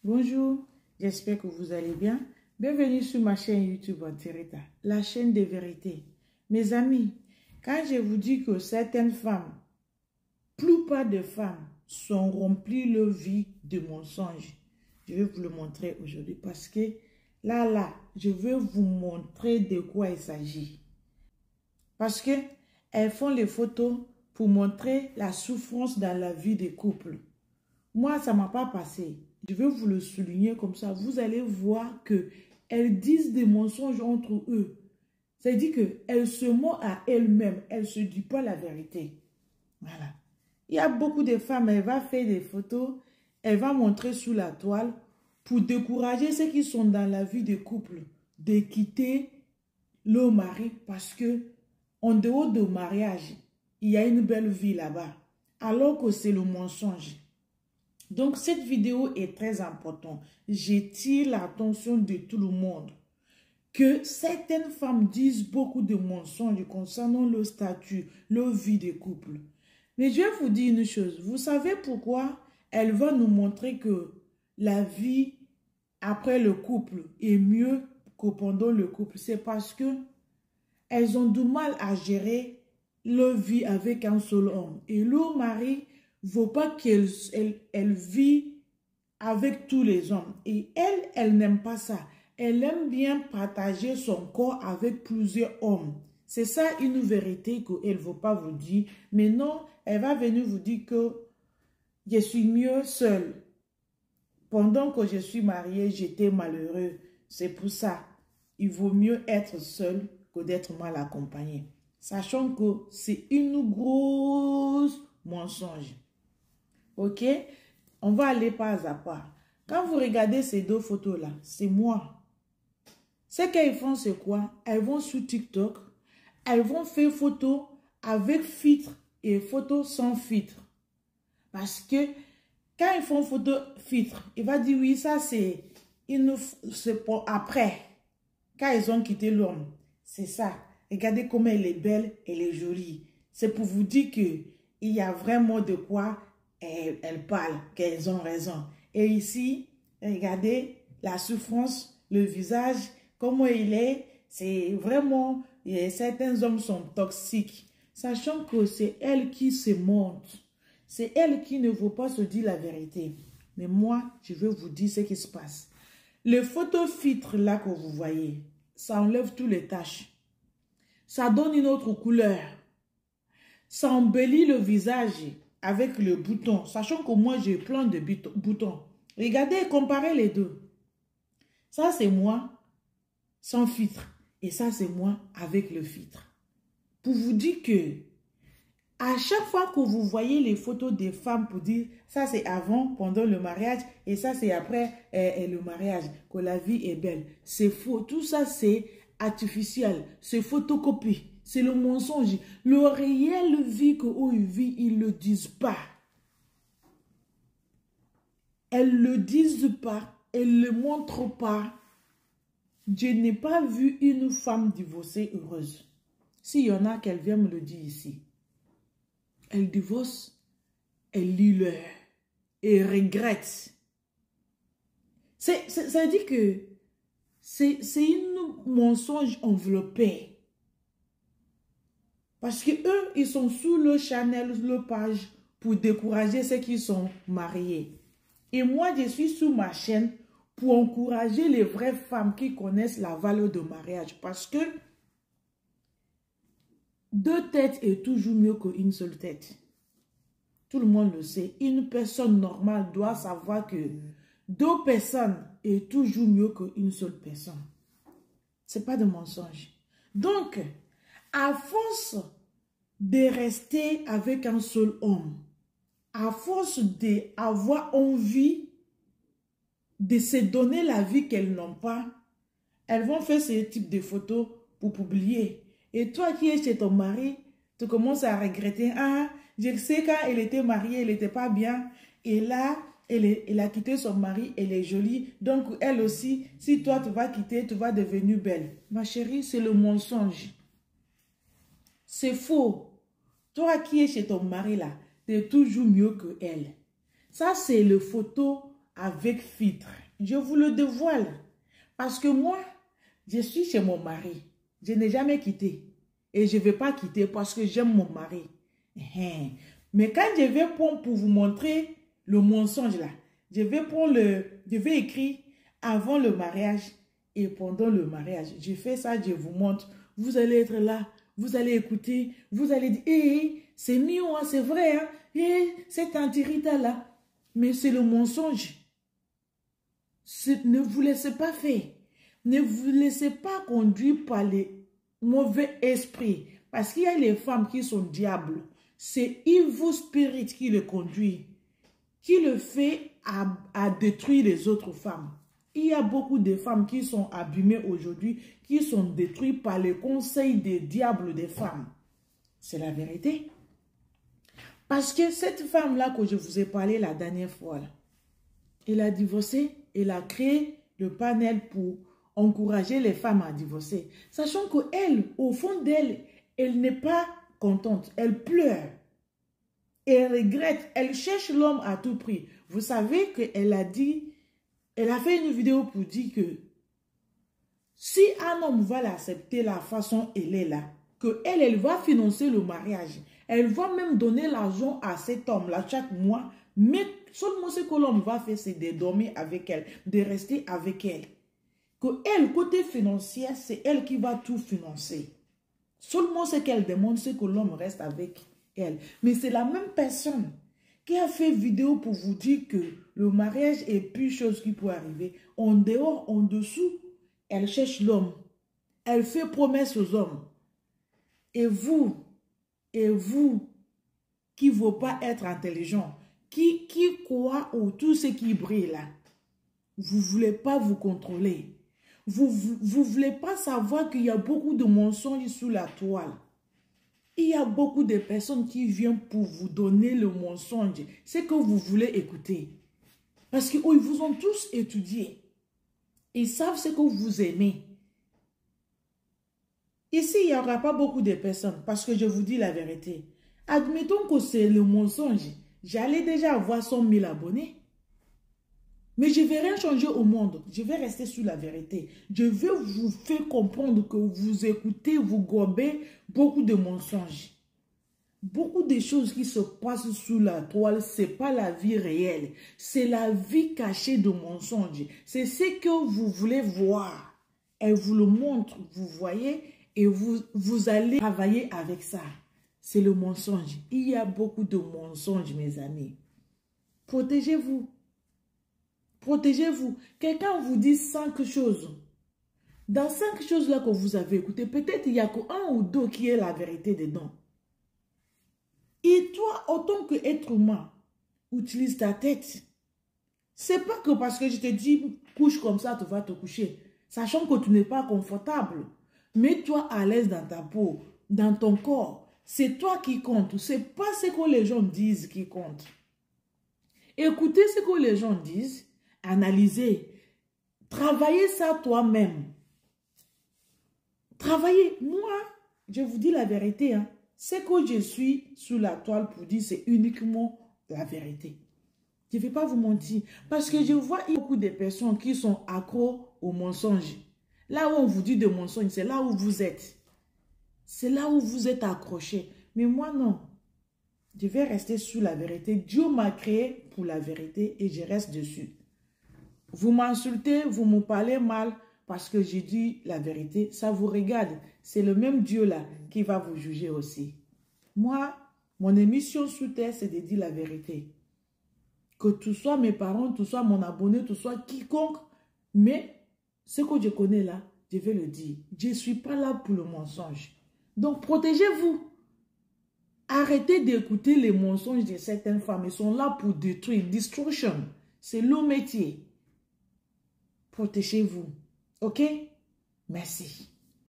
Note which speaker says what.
Speaker 1: Bonjour, j'espère que vous allez bien. Bienvenue sur ma chaîne YouTube Antirita, la chaîne des vérités. Mes amis, quand je vous dis que certaines femmes, plupart de femmes, sont remplies leur vie de mensonges, je vais vous le montrer aujourd'hui parce que là, je vais vous montrer de quoi il s'agit. Parce que elles font les photos pour montrer la souffrance dans la vie des couples. Moi, ça ne m'a pas passé. Je vais vous le souligner comme ça. Vous allez voir qu'elles disent des mensonges entre eux. C'est-à-dire qu'elles se mentent à elles-mêmes. Elles ne se disent pas la vérité. Voilà. Il y a beaucoup de femmes, elles vont faire des photos, elles vont montrer sous la toile pour décourager ceux qui sont dans la vie de couple de quitter leur mari parce que en dehors du mariage, il y a une belle vie là-bas. Alors que c'est le mensonge. Donc, cette vidéo est très importante. J'attire l'attention de tout le monde. Que certaines femmes disent beaucoup de mensonges concernant leur statut, leur vie de couple. Mais je vais vous dire une chose. Vous savez pourquoi elle va nous montrer que la vie après le couple est mieux que pendant le couple? C'est parce que elles ont du mal à gérer leur vie avec un seul homme. Et leur mari ne veut pas qu'elle vit avec tous les hommes. Et elle n'aime pas ça. Elle aime bien partager son corps avec plusieurs hommes. C'est ça une vérité qu'elle ne veut pas vous dire. Mais non, elle va venir vous dire que je suis mieux seule. Pendant que je suis mariée, j'étais malheureux. C'est pour ça. Il vaut mieux être seul que d'être mal accompagné. Sachant que c'est une grosse mensonge. Ok? On va aller pas à pas. Quand vous regardez ces deux photos-là, c'est moi. Ce qu'elles font, c'est quoi? Elles vont sur TikTok. Elles vont faire photos avec filtre et photos sans filtre. Parce que quand ils font photo filtre, il va dire oui, ça c'est pour après. Quand ils ont quitté l'homme, c'est ça. Regardez comment elle est belle, elle est jolie. C'est pour vous dire qu'il y a vraiment de quoi elles parlent, qu'elles ont raison. Et ici, regardez la souffrance, le visage, comment il est. C'est vraiment, certains hommes sont toxiques. Sachant que c'est elle qui se montre. C'est elle qui ne veut pas se dire la vérité. Mais moi, je veux vous dire ce qui se passe. Le photo filtre là que vous voyez, ça enlève toutes les taches. Ça donne une autre couleur. Ça embellit le visage avec le bouton. Sachant que moi, j'ai plein de boutons. Regardez, comparez les deux. Ça, c'est moi sans filtre. Et ça, c'est moi avec le filtre. Pour vous dire que à chaque fois que vous voyez les photos des femmes pour dire ça c'est avant, pendant le mariage et ça c'est après le mariage, que la vie est belle. C'est faux. Tout ça c'est artificiel. C'est photocopie. C'est le mensonge. Le réel vie qu'eux ils vivent, ils ne le disent pas. Elles ne le disent pas. Elles ne le montrent pas. Je n'ai pas vu une femme divorcée heureuse. S'il y en a, qu'elle vient me le dire ici. Elle divorce, elle lit l'heure et regrette. Ça dit que c'est une mensonge enveloppée. Parce que eux, ils sont sous le channel, leur page pour décourager ceux qui sont mariés. Et moi, je suis sous ma chaîne pour encourager les vraies femmes qui connaissent la valeur de mariage. Parce que deux têtes est toujours mieux qu'une seule tête. Tout le monde le sait. Une personne normale doit savoir que deux personnes est toujours mieux qu'une seule personne. Ce n'est pas de mensonge. Donc, à force de rester avec un seul homme, à force d'avoir envie de se donner la vie qu'elles n'ont pas, elles vont faire ce type de photos pour publier. Et toi qui es chez ton mari, tu commences à regretter. Ah, je sais quand elle était mariée, elle n'était pas bien. Et là, elle a quitté son mari, elle est jolie. Donc, elle aussi, si toi, tu vas quitter, tu vas devenir belle. Ma chérie, c'est le mensonge. C'est faux. Toi qui es chez ton mari là, tu es toujours mieux que elle. Ça, c'est le photo avec filtre. Je vous le dévoile. Parce que moi, je suis chez mon mari. Je n'ai jamais quitté. Et je ne vais pas quitter parce que j'aime mon mari. Mais quand je vais prendre pour vous montrer le mensonge là, je vais écrire avant le mariage et pendant le mariage. Je fais ça, je vous montre. Vous allez être là, vous allez écouter, vous allez dire, c'est mignon, hein, c'est vrai, hein, cette Antirita là. Mais c'est le mensonge. Ne vous laissez pas faire. Ne vous laissez pas conduire par les mauvais esprits. Parce qu'il y a les femmes qui sont diables. C'est evil spirit qui le conduit, qui le fait à détruire les autres femmes. Il y a beaucoup de femmes qui sont abîmées aujourd'hui, qui sont détruites par les conseils des diables des femmes. C'est la vérité. Parce que cette femme-là que je vous ai parlé la dernière fois, là, elle a divorcé, elle a créé le panel pour encourager les femmes à divorcer. Sachant qu'elle, au fond d'elle, elle n'est pas contente. Elle pleure. Elle regrette. Elle cherche l'homme à tout prix. Vous savez qu'elle a dit, elle a fait une vidéo pour dire que si un homme va l'accepter la façon elle est là, elle va financer le mariage. Elle va même donner l'argent à cet homme-là chaque mois. Mais seulement ce que l'homme va faire, c'est de dormir avec elle, de rester avec elle. Que elle, côté financier, c'est elle qui va tout financer. Seulement ce qu'elle demande, c'est que l'homme reste avec elle. Mais c'est la même personne qui a fait vidéo pour vous dire que le mariage est plus chose qui peut arriver. En dehors, en dessous, elle cherche l'homme. Elle fait promesse aux hommes. Et vous qui ne veut pas être intelligent, qui croit au tout ce qui brille là, vous ne voulez pas vous contrôler. Vous ne voulez pas savoir qu'il y a beaucoup de mensonges sous la toile. Il y a beaucoup de personnes qui viennent pour vous donner le mensonge. C'est que vous voulez écouter. Parce qu'ils vous ont tous étudié. Ils savent ce que vous aimez. Ici, il n'y aura pas beaucoup de personnes. Parce que je vous dis la vérité. Admettons que c'est le mensonge. J'allais déjà avoir 100 000 abonnés. Mais je ne vais rien changer au monde. Je vais rester sur la vérité. Je vais vous faire comprendre que vous écoutez, vous gobez beaucoup de mensonges. Beaucoup de choses qui se passent sous la toile, ce n'est pas la vie réelle. C'est la vie cachée de mensonges. C'est ce que vous voulez voir. Elle vous le montre, vous voyez, et vous allez travailler avec ça. C'est le mensonge. Il y a beaucoup de mensonges, mes amis. Protégez-vous. Protégez-vous. Quelqu'un vous dit 5 choses. Dans 5 choses-là que vous avez écoutées, peut-être il n'y a qu'un ou deux qui est la vérité dedans. Et toi, en tant qu'être humain, utilise ta tête. C'est pas que parce que je te dis couche comme ça, tu vas te coucher. Sachant que tu n'es pas confortable. Mets-toi à l'aise dans ta peau, dans ton corps. C'est toi qui compte. C'est pas ce que les gens disent qui compte. Écoutez ce que les gens disent. Analysez. Travaillez ça toi-même. Travaillez. Moi, je vous dis la vérité. Hein. Ce que je suis sous la toile pour dire, c'est uniquement la vérité. Je ne vais pas vous mentir. Parce que je vois beaucoup de personnes qui sont accros aux mensonges. Là où on vous dit de mensonges, c'est là où vous êtes. C'est là où vous êtes accroché. Mais moi, non. Je vais rester sur la vérité. Dieu m'a créé pour la vérité et je reste dessus. Vous m'insultez, vous me parlez mal parce que j'ai dit la vérité. Ça vous regarde. C'est le même Dieu là qui va vous juger aussi. Moi, mon émission sous terre, c'est de dire la vérité. Que tout soit mes parents, tout soit mon abonné, tout soit quiconque. Mais ce que je connais là, je vais le dire. Je ne suis pas là pour le mensonge. Donc, protégez-vous. Arrêtez d'écouter les mensonges de certaines femmes. Ils sont là pour détruire. Destruction. C'est le métier. Protégez-vous. OK? Merci.